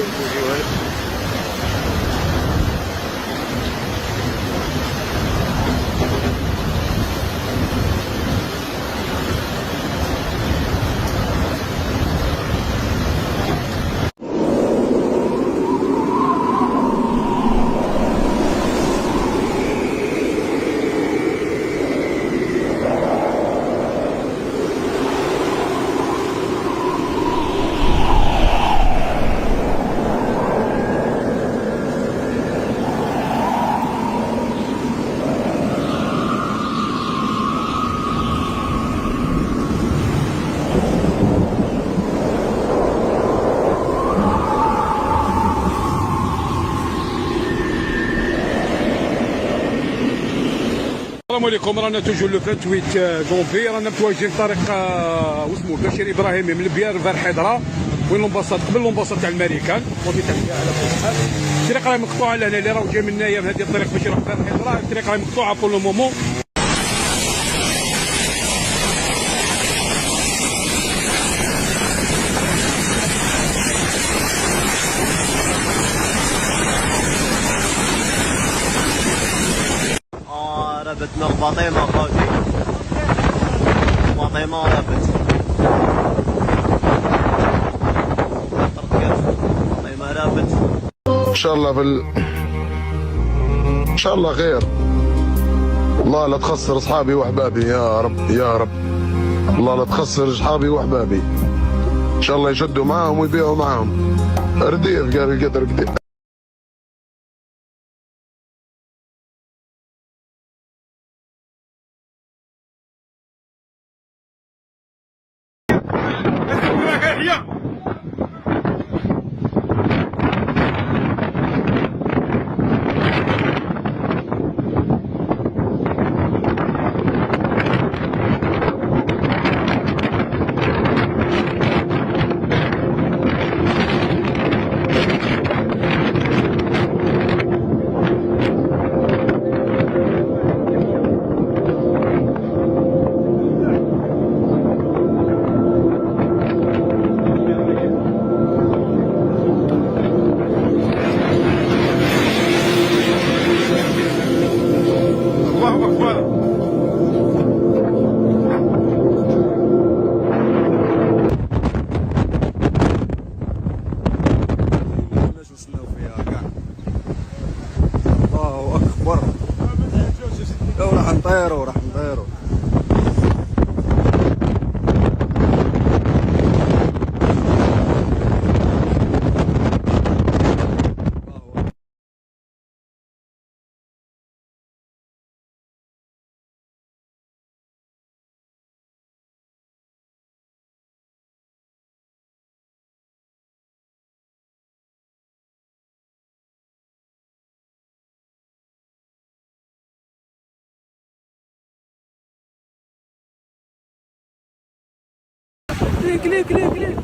السلام عليكم. رانا توجور لو 28 جونفي، رانا متواجدين في طريق واسمو بشير ابراهيمي من البيار فار حضره وين لومباسات قبل لومباسات تاع الامريكان وفي تحيه على كل حال. الطريق راهي مقطوعه لهنا، اللي راهو جاي من هنايا من هذه الطريق باش يروح فار حضره، الطريق راهي مقطوعه بور لو مومون. رابت من فاطمة خوتي، فاطمة رابت فاطمة رابت. ان شاء الله ان شاء الله خير. الله لا تخسر اصحابي واحبابي يا رب يا رب. الله لا تخسر اصحابي واحبابي، ان شاء الله يشدوا معاهم ويبيعوا معاهم. رديف قال القدر قدير. الله اكبر. راح نطيروا راح نطيروا. كليك كليك كليك كليك